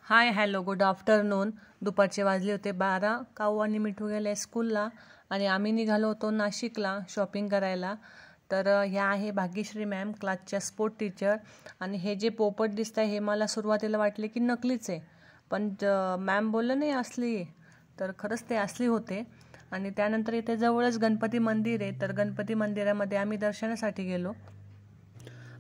Hi hello good afternoon. दुपारचे वाजले होते 12. काऊ आणि मिठू गेले स्कूलला आणि आम्ही निघालो होतो नाशिकला शॉपिंग करायला. तर ह्या आहे भाग्यश्री मॅम, क्लासच्या स्पोर्ट टीचर. आणि हे जे पोपट दिसत आहे हे मला सुरुवातीला वाटले की नकलीच आहे, पण मॅम बोललं नाही असली, तर खरंच ते असली होते. आणि त्यानंतर इथे जवळच गणपती मंदिर आहे, तर गणपती मंदिरामध्ये आम्ही दर्शनासाठी गेलो.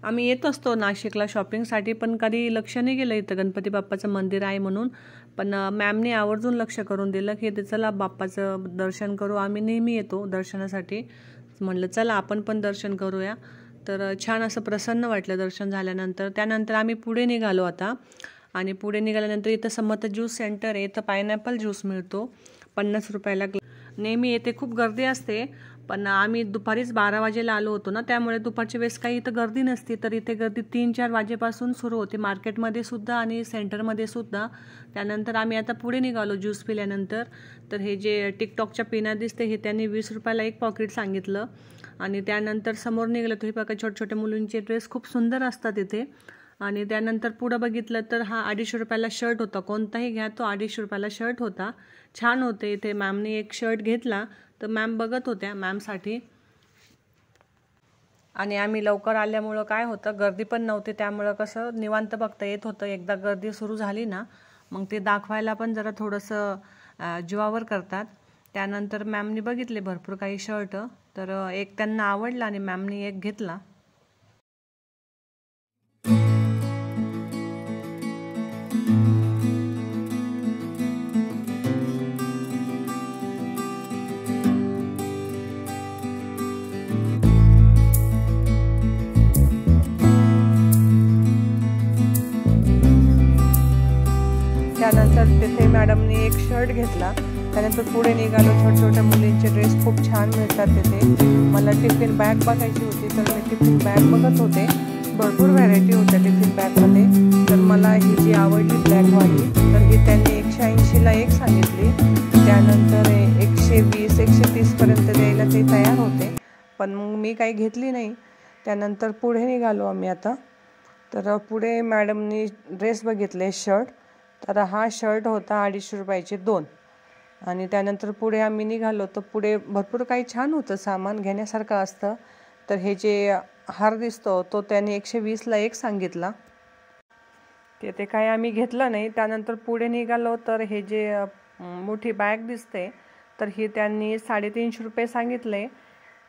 आम्ही येत असतो नाशिकला शॉपिंगसाठी, पण कधी लक्ष नाही गेलं इथं गणपती बाप्पाचं मंदिर आहे म्हणून. पण मॅमने आवर्जून लक्ष करून दिलं की ते चला बाप्पाचं दर्शन करू, आम्ही नेहमी येतो दर्शनासाठी. म्हणलं चला आपण पण दर्शन करूया. तर छान असं प्रसन्न वाटलं दर्शन झाल्यानंतर. त्यानंतर आम्ही पुढे निघालो आता. आणि पुढे निघाल्यानंतर इथं समर्थ ज्यूस सेंटर आहे, इथं पायनॅपल ज्यूस मिळतो 50 रुपयाला. नेहमी येथे खूप गर्दी असते, पण आम्ही दुपारीच 12 वाजेला आलो होतो ना, त्यामुळे दुपारच्या वेळेस काही इथं गर्दी नसते. तर इथे गर्दी 3-4 वाजेपासून सुरू होते, मार्केटमध्ये सुद्धा आणि सेंटरमध्ये सुद्धा. त्यानंतर आम्ही आता पुढे निघालो ज्यूस पिल्यानंतर. तर हे जे टिकटॉकच्या पिना दिसते हे त्यांनी 20 रुपयाला एक पॉकेट सांगितलं. आणि त्यानंतर समोर निघालं तर हे बघा छोट्या छोट्या मुलींचे ड्रेस खूप सुंदर असतात इथे. आणि त्यानंतर पुढं बघितलं तर हा 250 रुपयाला शर्ट होता, कोणताही घ्या तो 250 रुपयाला शर्ट होता. छान होते. इथे मॅमने एक शर्ट घेतला तर मॅम बघत होत्या मॅमसाठी. आणि आम्ही लवकर आल्यामुळं काय होतं, गर्दी पण नव्हती, त्यामुळं कसं निवांत बघता येत होतं. एकदा गर्दी सुरू झाली ना मग ते दाखवायला पण जरा थोडंसं जीवावर करतात. त्यानंतर मॅमने बघितले भरपूर काही शर्ट, तर एक त्यांना आवडला आणि मॅमने एक घेतला. त्यानंतर तिथे मॅडमने एक शर्ट घेतला. त्यानंतर पुढे निघालो. छोट्या छोट्या मुलींचे ड्रेस खूप छान मिळतात तिथे. मला टिफिन बॅग बघायची होती, तर मी टिफिन बॅग बघत होते. भरपूर व्हरायटी होत्या टिफिन बॅगमध्ये. तर मला ही जी आवडली बॅगवाली, तर ही त्यांनी 180ला एक सांगितली. त्यानंतर 120-130पर्यंत द्यायला ते तयार होते, पण मग मी काही घेतली नाही. त्यानंतर पुढे निघालो आम्ही आता. तर पुढे मॅडमनी ड्रेस बघितले शर्ट, तर हा शर्ट होता 250 रुपयाचे 2. आणि त्यानंतर पुढे आम्ही निघालो तर पुढे भरपूर काही छान होतं, सामान घेण्यासारखं असतं. तर हे जे हार दिसतो तो त्याने 120ला एक सांगितला, ते काय आम्ही घेतलं नाही. त्यानंतर पुढे निघालो तर हे जे मोठी बॅग दिसते तर ही त्यांनी 350 रुपये सांगितले.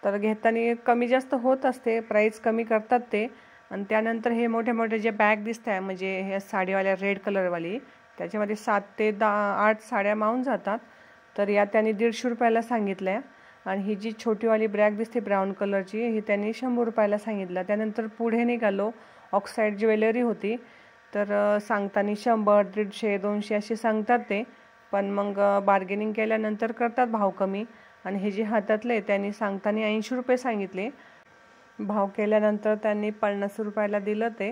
तर घेताना कमी जास्त होत असते, प्राईस कमी करतात ते. आणि त्यानंतर हे मोठे मोठे जे बॅग दिसत आहे, म्हणजे हे साडीवाल्या रेड कलरवाली, त्याच्यामध्ये 7 ते 8 साड्या मावून जातात. तर या त्यांनी 150 रुपयाला सांगितल्या. आणि ही जी छोटीवाली बॅग दिसते ब्राऊन कलरची, ही त्यांनी 100 रुपयाला सांगितलं. त्यानंतर पुढे निघालो. ऑक्साईड ज्वेलरी होती, तर सांगताना 100, 150, 200 असे सांगतात ते, पण मग बार्गेनिंग केल्यानंतर करतात भाव कमी. आणि हे जे हातातले त्यांनी सांगताना 80 रुपये सांगितले. भाव केल्यानंतर त्यांनी 50 रुपयाला दिलं ते.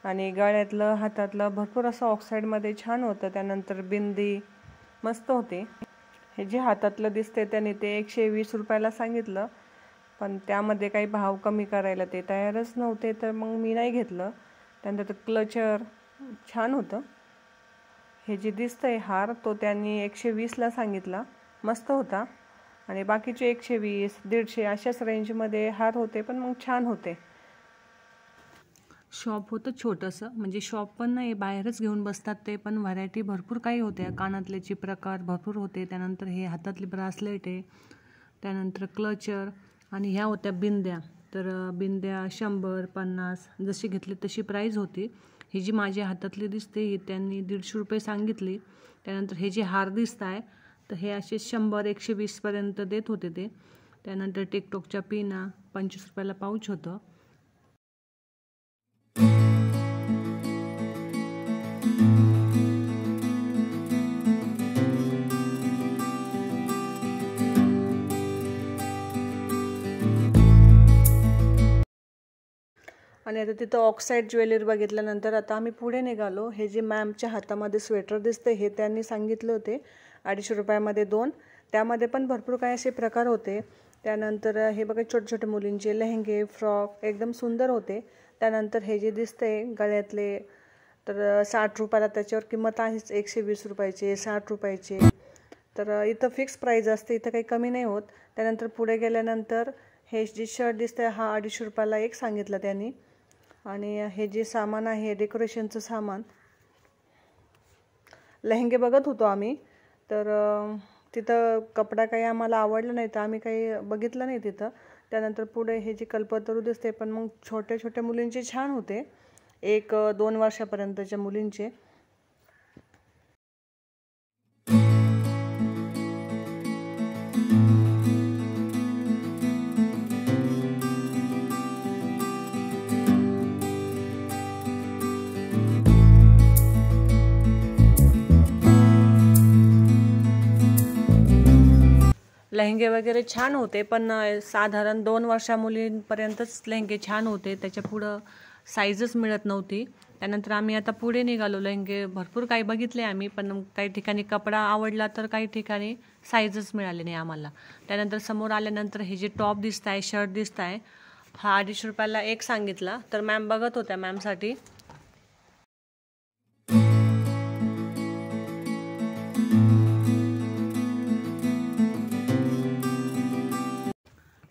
आणि गळ्यातलं हातातलं भरपूर असं ऑक्साईडमध्ये छान होतं. त्यानंतर बिंदी मस्त होती. हे जे हातातलं दिसते त्यांनी ते 120 रुपयाला सांगितलं, पण त्यामध्ये काही भाव कमी करायला ते तयारच नव्हते, तर मग मी नाही घेतलं. त्यानंतर क्लचर छान होतं. हे जे दिसतंय हार तो त्यांनी 120ला सांगितला, मस्त होता. आणि बाकीचे 120, 150 अशाच रेंजमध्ये हार होते, पण मग छान होते. शॉप होतं छोटंसं, म्हणजे शॉप पण नाही, बाहेरच घेऊन बसतात ते, पण व्हरायटी भरपूर काही होत्या. कानातल्याचे प्रकार भरपूर होते. त्यानंतर हे हातातले ब्रासलेट आहे. त्यानंतर क्लचर. आणि ह्या होत्या बिंद्या, तर बिंद्या 100, 50 जशी घेतली तशी प्राईज होती. ही जी माझ्या हातातली दिसते ही त्यांनी 150 रुपये सांगितली. त्यानंतर हे जे हार दिसत आहे तर हे असे 100, 120पर्यंत देत होते ते. त्यानंतर टिकटॉकच्या पिना 25 रुपयाला पाऊच होतं. आणि आता तिथं ऑक्साईड ज्वेलरी बघितल्यानंतर आता आम्ही पुढे निघालो. हे जे मॅमच्या हातामध्ये स्वेटर दिसते हे त्यांनी सांगितले होते 250 रुपयामध्ये 2. त्यामध्ये पण भरपूर काही असे प्रकार होते. त्यानंतर हे बघा छोटे छोटे मुलींचे लेहंगे, फ्रॉक एकदम सुंदर होते. त्यानंतर हे जे दिसते गळ्यातले तर 60 रुपयाला त्याच्यावर किंमत आहेच, 120 रुपयाचे, 60 रुपयाचे. तर इथं फिक्स प्राईज असते, इथं काही कमी नाही होत. त्यानंतर पुढे गेल्यानंतर हे जे शर्ट दिसतंय हा 250 रुपयाला एक सांगितलं त्यांनी. आणि हे जे सामान आहे डेकोरेशनचं सामान, लेहंगे बघत होतो आम्ही. तर तिथं कपडा काही आम्हाला आवडला नाही तर आम्ही काही बघितलं नाही तिथं. त्यानंतर पुढे हे जे कल्पतरू दिसते, पण मग छोट्या छोट्या मुलींचे छान होते, 1-2 वर्षापर्यंतच्या मुलींचे. लेहंगे वगैरे छान होते, पण साधारण 2 वर्षा मुलींपर्यंतच लेहंगे छान होते, त्याच्या पुढं साईजच मिळत नव्हती. त्यानंतर आम्ही आता पुढे निघालो. लेहंगे भरपूर काही बघितले आम्ही, पण काही ठिकाणी कपडा आवडला तर काही ठिकाणी साईजच मिळाले नाही आम्हाला. त्यानंतर समोर आल्यानंतर हे जे टॉप दिसत आहे, शर्ट दिसत आहे, हा 250 रुपयाला एक सांगितला. तर मॅम बघत होत्या मॅमसाठी.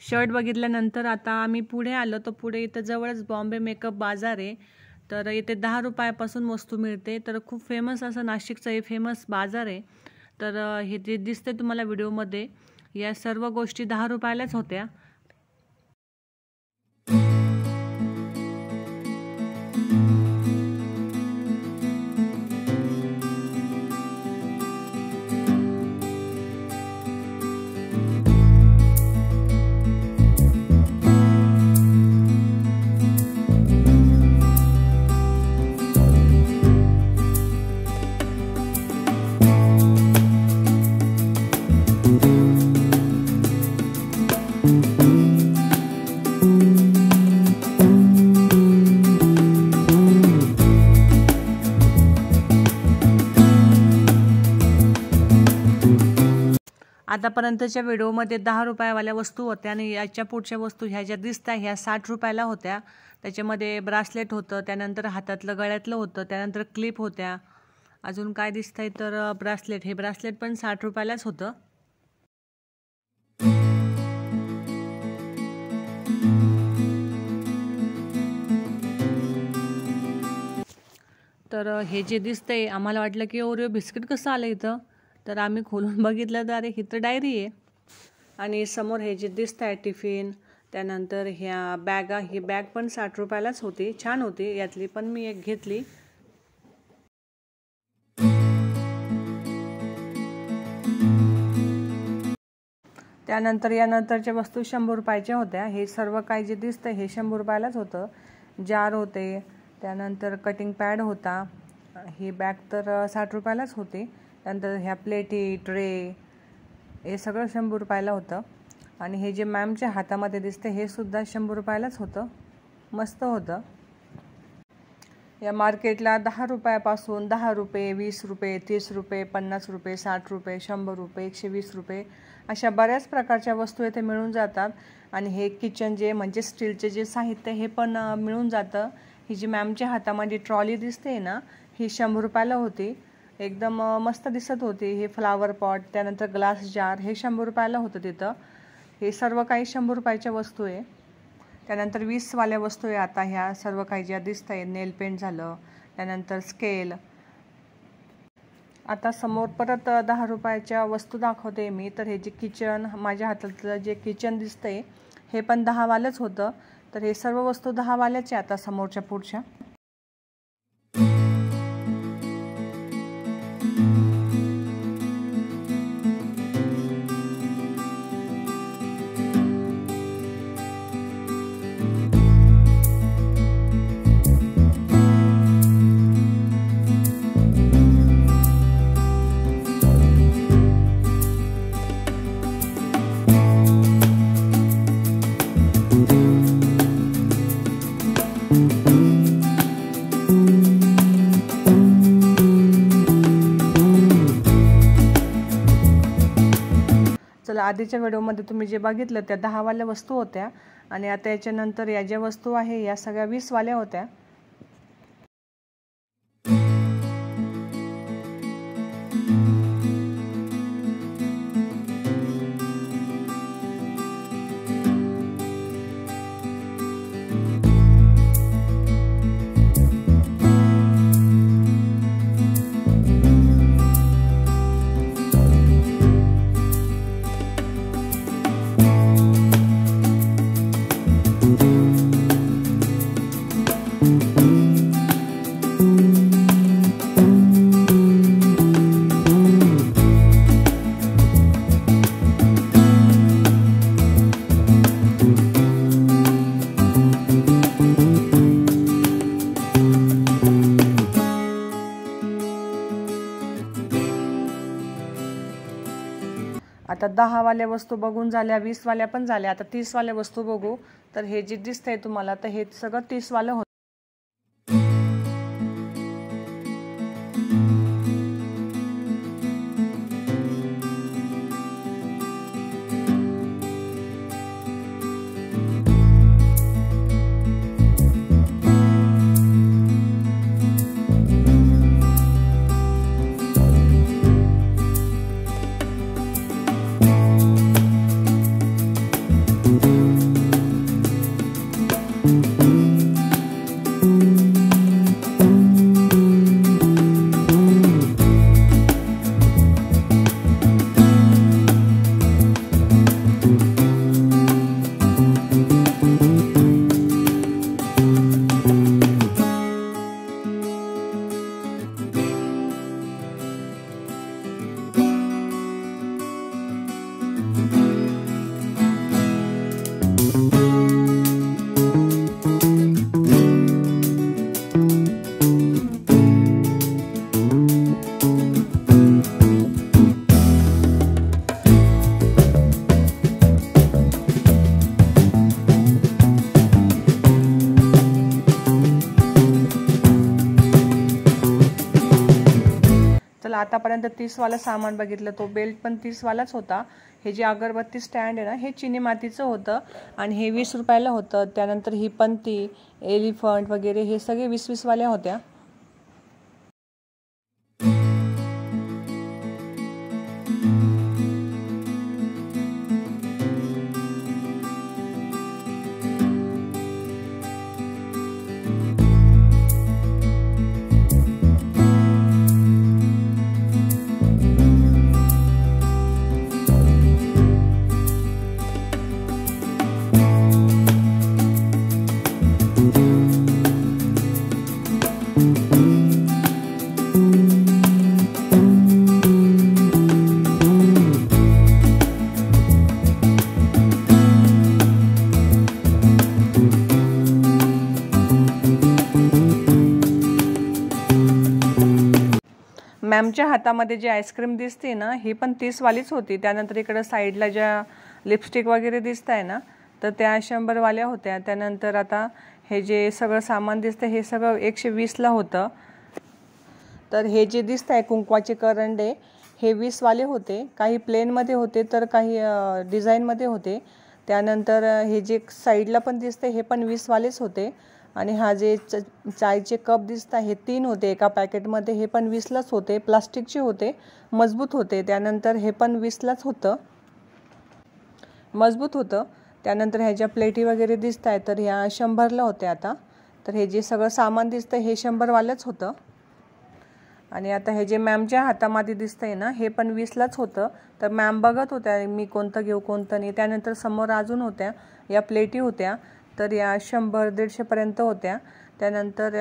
शर्ट बघितल्यानंतर आता आम्ही पुढे आलो. तर पुढे इथं जवळच बॉम्बे मेकअप बाजार आहे. तर इथे 10 रुपयापासून वस्तू मिळते. तर खूप फेमस असं नाशिकचं हे फेमस बाजार आहे. तर हे जे दिसते तुम्हाला व्हिडिओमध्ये, या सर्व गोष्टी 10 रुपयालाच होत्या. आतापर्यंतच्या व्हिडिओमध्ये 10 रुपयावाल्या वस्तू होत्या आणि याच्या पुढच्या वस्तू ह्या ज्या दिसत आहे ह्या 60 रुपयाला होत्या. त्याच्यामध्ये ब्रासलेट होतं, त्यानंतर हातातलं गळ्यातलं होतं, त्यानंतर क्लिप होत्या. अजून काय दिसतंय तर ब्रासलेट, हे ब्रासलेट पण 60 रुपयालाच होतं. तर हे जे दिसतंय, आम्हाला वाटलं की ओरिओ बिस्किट कसं आलं इथं. तर आम्ही खोलून बघितलं तर अरे इथं डायरी आहे. आणि समोर हे जे दिसत आहे टिफिन, त्यानंतर ह्या बॅगा, ही बॅग पण 60 रुपयालाच होती, छान होती. यातली पण मी एक घेतली. त्यानंतर यानंतरच्या वस्तू 100 रुपयाच्या होत्या. हे सर्व काही जे दिसतं हे 100 रुपयालाच होतं. जार होते, त्यानंतर कटिंग पॅड होता. ही बॅग तर 60 रुपयालाच होती. त्यानंतर ह्या प्लेटी, ट्रे, हे सगळं 100 रुपयाला होतं. आणि हे जे मॅमच्या हातामध्ये दिसते हे सुद्धा 100 रुपयालाच होतं, मस्त होतं. या मार्केटला 10 रुपयापासून 10 रुपये, 20 रुपये, 30 रुपये, 50 रुपये, 60 रुपये, 100 रुपये, 120 रुपये अशा बऱ्याच प्रकारच्या वस्तू इथे मिळून जातात. आणि हे किचन जे म्हणजे स्टीलचे जे साहित्य हे पण मिळून जातं. ही जी मॅमच्या हातामध्ये ट्रॉली दिसते ना, ही 100 रुपयाला होती, एकदम मस्त दिसत होती. हे फ्लावर पॉट, त्यानंतर ग्लास जार, हे 100 रुपयाला होतं तिथं. हे सर्व काही 100 रुपयाच्या वस्तू आहे. त्यानंतर 20वाल्या वस्तू आहे. आता ह्या सर्व काही ज्या दिसत आहे, नेल पेंट झालं, त्यानंतर स्केल. आता समोर परत 10 रुपयाच्या वस्तू दाखवते मी. तर हे जे किचन, माझ्या हातातलं जे किचन दिसतंय हे पण 10वालंच होतं. तर हे सर्व वस्तू 10वाल्याच आहे आता समोरच्या पुढच्या. आधीच्या व्हिडिओमध्ये तुम्ही जे बघितलं त्या 10वाल्या वस्तू होत्या. आणि आता याच्यानंतर या ज्या वस्तू आहे या सगळ्या 20वाल्या होत्या. आता 10 वाल्या वस्तू बघून झाल्या, 20 वाल्या पण झाल्या, आता 30 वाल्या वस्तू बघू. तर हे जे दिसतंय तुम्हाला तर हे सगळं 30 वालं होतं. चला आतापर्यंत 30 वाला सामान बघितलं. तो बेल्ट पण 30 वालाच होता. हे जे अगरबत्ती स्टँड आहे ना हे चिनी मातीचं होतं आणि हे 20 रुपयाला होतं. त्यानंतर ही पंती, एलिफंट वगैरे हे सगळे 20-20 वाल्या होत्या. मॅमच्या हातामध्ये जी आईस्क्रीम दिसते ना ही पण 30 वालीच होती. त्यानंतर इकडं साईडला ज्या लिपस्टिक वगैरे दिसत आहे ना तर त्या 100 वाल्या होत्या. त्यानंतर आता हे जे सगळं सामान दिसतं हे सगळं 120ला होतं. तर हे जे दिसत आहे कुंकवाचे करंडे हे 20 वाले होते. काही प्लेनमध्ये होते तर काही डिझाईनमध्ये होते. त्यानंतर हे जे साईडला पण दिसते हे पण 20 वालेच होते. आणि हा जे चायचे कप दिसत आहे हे 3 होते एका पॅकेटमध्ये. हे पण 20लाच होते. प्लास्टिकचे होते, मजबूत होते. त्यानंतर हे पण 20लाच होतं, मजबूत होतं. त्यानंतर ह्याच्या प्लेटी वगैरे दिसत आहे तर ह्या 100ला होत्या. आता तर हे जे सगळं सामान दिसतं हे 100 वालंच होतं. आणि आता हे जे मॅमच्या हातामध्ये दिसतंय ना हे पण 20लाच होतं. तर मॅम बघत होत्या मी कोणतं घेऊ कोणतं नाही. त्यानंतर समोर अजून होत्या या प्लेटी होत्या तर या 100-150 पर्यंत होत्या. त्यानंतर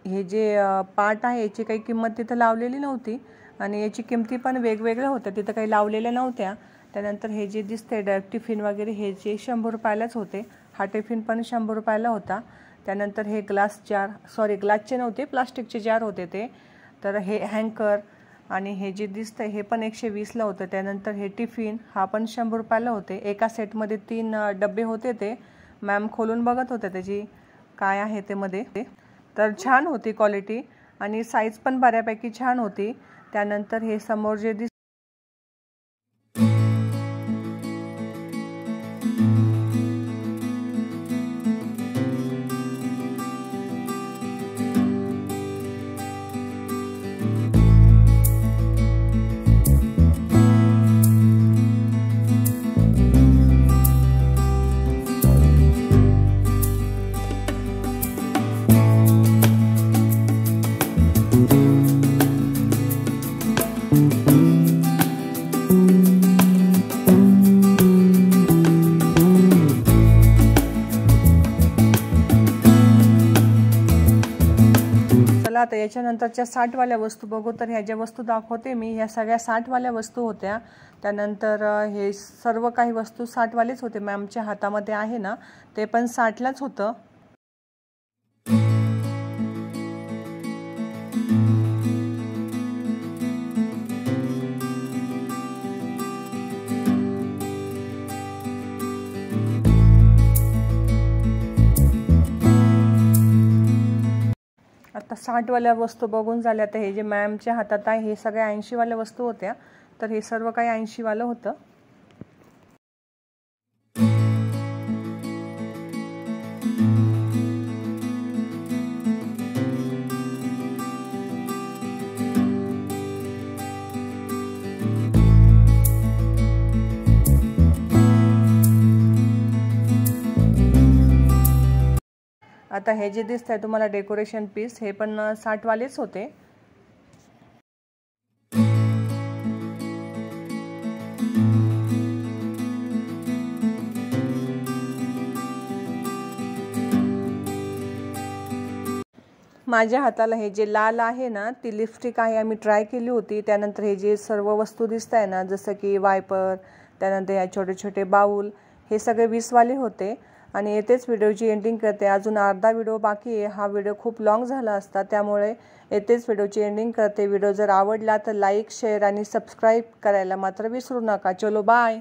हे जे पाट आहे याची काही किंमत तिथं लावलेली नव्हती आणि याची किमती पण वेगवेगळ्या होत्या, तिथं काही लावलेल्या नव्हत्या. त्यानंतर हे जे दिसते टिफिन वगैरे हे जे 100 रुपयालाच होते. हा टिफिन पण 100 रुपयाला होता. त्यानंतर हे ग्लास जार, सॉरी ग्लासचे नव्हते प्लास्टिकचे जार होते ते. तर हे हँकर आणि हे जे दिसतंय हे पण 120ला होतं. त्यानंतर हे टिफिन हा पण 100 रुपयाला होते. एका सेटमध्ये 3 डबे होते. ते मॅम खोलून बघत होत्या त्याची काय आहे ते मध्ये. तर छान होती क्वालिटी आणि साईज पण बऱ्यापैकी छान होती. त्यानंतर हे समोर जे आता याच्यानंतरच्या 60 वाल्या वस्तू बघू. तर ह्या ज्या वस्तू दाखवते मी ह्या सगळ्या 60 वाल्या वस्तू होत्या. त्यानंतर हे सर्व काही वस्तू 60 वालेच होते. मॅमच्या हातामध्ये आहे ना ते पण 60लाच होतं. 60वाल्या वस्तू बघून झाल्या. तर हे जे मॅमच्या हातात आहे हे सगळ्या 80वाल्या वस्तू होत्या. तर हे सर्व काही 80वालं होतं. आता हे जे दिसत आहे तुम्हाला डेकोरेशन पीस, हे पण 60वालेच होते. माझ्या हाताला हे जे लाल आहे ना ती लिपस्टिक आहे, आम्ही ट्राय केली होती. त्यानंतर हे जे सर्व वस्तू दिसत आहे ना जसं की वायपर, त्यानंतर या छोटे छोटे बाउल, हे सगळे 20वाले होते. आणि येथेच व्हिडिओची एंडिंग करते. अजून अर्धा व्हिडिओ बाकी आहे. हा व्हिडिओ खूप लॉंग झाला असता, त्यामुळे येथेच व्हिडिओची एंडिंग करते. व्हिडिओ जर आवडला तर लाईक, शेअर आणि सबस्क्राईब करायला मात्र विसरू नका. चलो बाय.